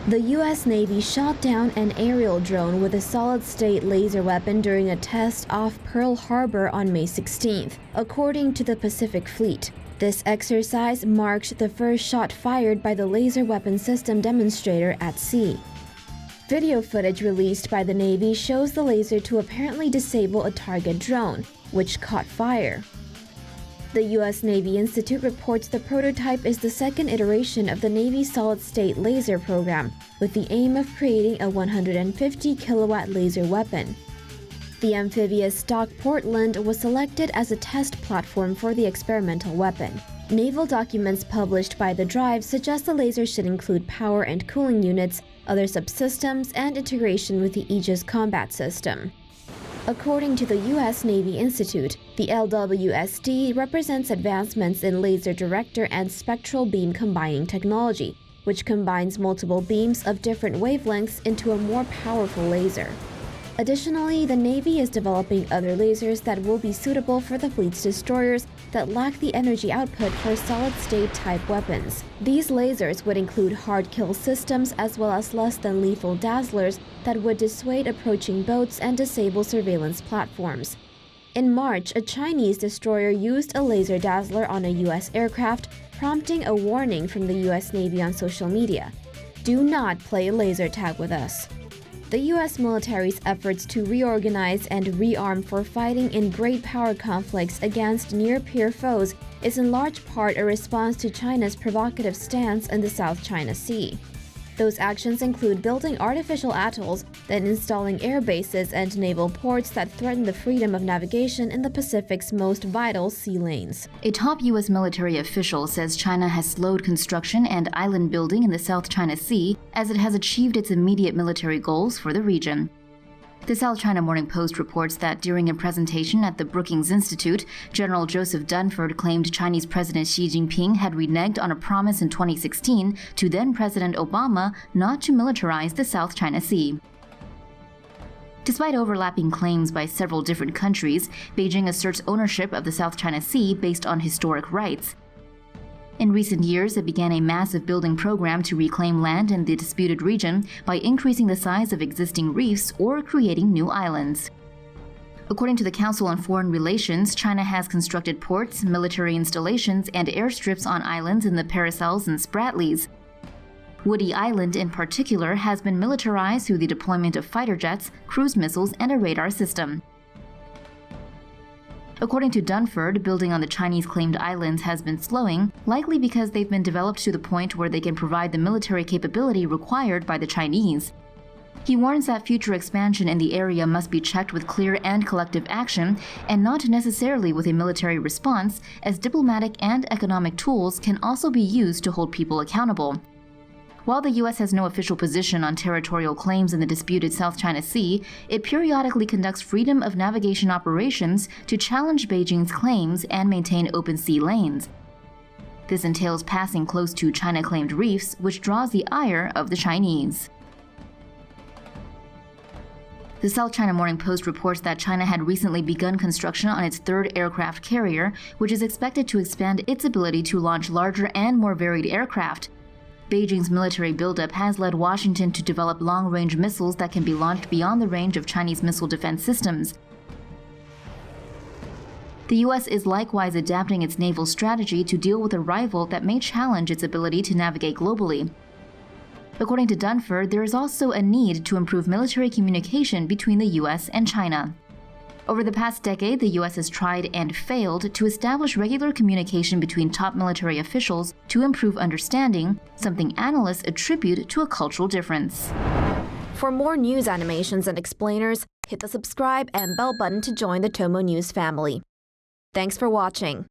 The U.S. Navy shot down an aerial drone with a solid-state laser weapon during a test off Pearl Harbor on May 16th, according to the Pacific Fleet. This exercise marked the first shot fired by the laser weapon system demonstrator at sea. Video footage released by the Navy shows the laser to apparently disable a target drone, which caught fire. The U.S. Navy Institute reports the prototype is the second iteration of the Navy's solid-state laser program, with the aim of creating a 150-kilowatt laser weapon. The amphibious Stock Portland was selected as a test platform for the experimental weapon. Naval documents published by the Drive suggest the laser should include power and cooling units, other subsystems, and integration with the Aegis combat system. According to the U.S. Navy Institute, the LWSD represents advancements in laser director and spectral beam combining technology, which combines multiple beams of different wavelengths into a more powerful laser. Additionally, the Navy is developing other lasers that will be suitable for the fleet's destroyers that lack the energy output for solid-state type weapons. These lasers would include hard-kill systems as well as less-than-lethal dazzlers that would dissuade approaching boats and disable surveillance platforms. In March, a Chinese destroyer used a laser dazzler on a U.S. aircraft, prompting a warning from the U.S. Navy on social media. Do not play laser tag with us. The U.S. military's efforts to reorganize and rearm for fighting in great power conflicts against near-peer foes is in large part a response to China's provocative stance in the South China Sea. Those actions include building artificial atolls, then installing air bases and naval ports that threaten the freedom of navigation in the Pacific's most vital sea lanes. A top U.S. military official says China has slowed construction and island building in the South China Sea as it has achieved its immediate military goals for the region. The South China Morning Post reports that during a presentation at the Brookings Institute, General Joseph Dunford claimed Chinese President Xi Jinping had reneged on a promise in 2016 to then-President Obama not to militarize the South China Sea. Despite overlapping claims by several different countries, Beijing asserts ownership of the South China Sea based on historic rights. In recent years, it began a massive building program to reclaim land in the disputed region by increasing the size of existing reefs or creating new islands. According to the Council on Foreign Relations, China has constructed ports, military installations, and airstrips on islands in the Paracels and Spratlys. Woody Island, in particular, has been militarized through the deployment of fighter jets, cruise missiles, and a radar system. According to Dunford, building on the Chinese-claimed islands has been slowing, likely because they've been developed to the point where they can provide the military capability required by the Chinese. He warns that future expansion in the area must be checked with clear and collective action, and not necessarily with a military response, as diplomatic and economic tools can also be used to hold people accountable. While the U.S. has no official position on territorial claims in the disputed South China Sea, it periodically conducts freedom of navigation operations to challenge Beijing's claims and maintain open sea lanes. This entails passing close to China-claimed reefs, which draws the ire of the Chinese. The South China Morning Post reports that China had recently begun construction on its third aircraft carrier, which is expected to expand its ability to launch larger and more varied aircraft. Beijing's military buildup has led Washington to develop long-range missiles that can be launched beyond the range of Chinese missile defense systems. The U.S. is likewise adapting its naval strategy to deal with a rival that may challenge its ability to navigate globally. According to Dunford, there is also a need to improve military communication between the U.S. and China. Over the past decade, the U.S. has tried and failed to establish regular communication between top military officials to improve understanding, something analysts attribute to a cultural difference. For more news animations and explainers, hit the subscribe and bell button to join the TomoNews family. Thanks for watching.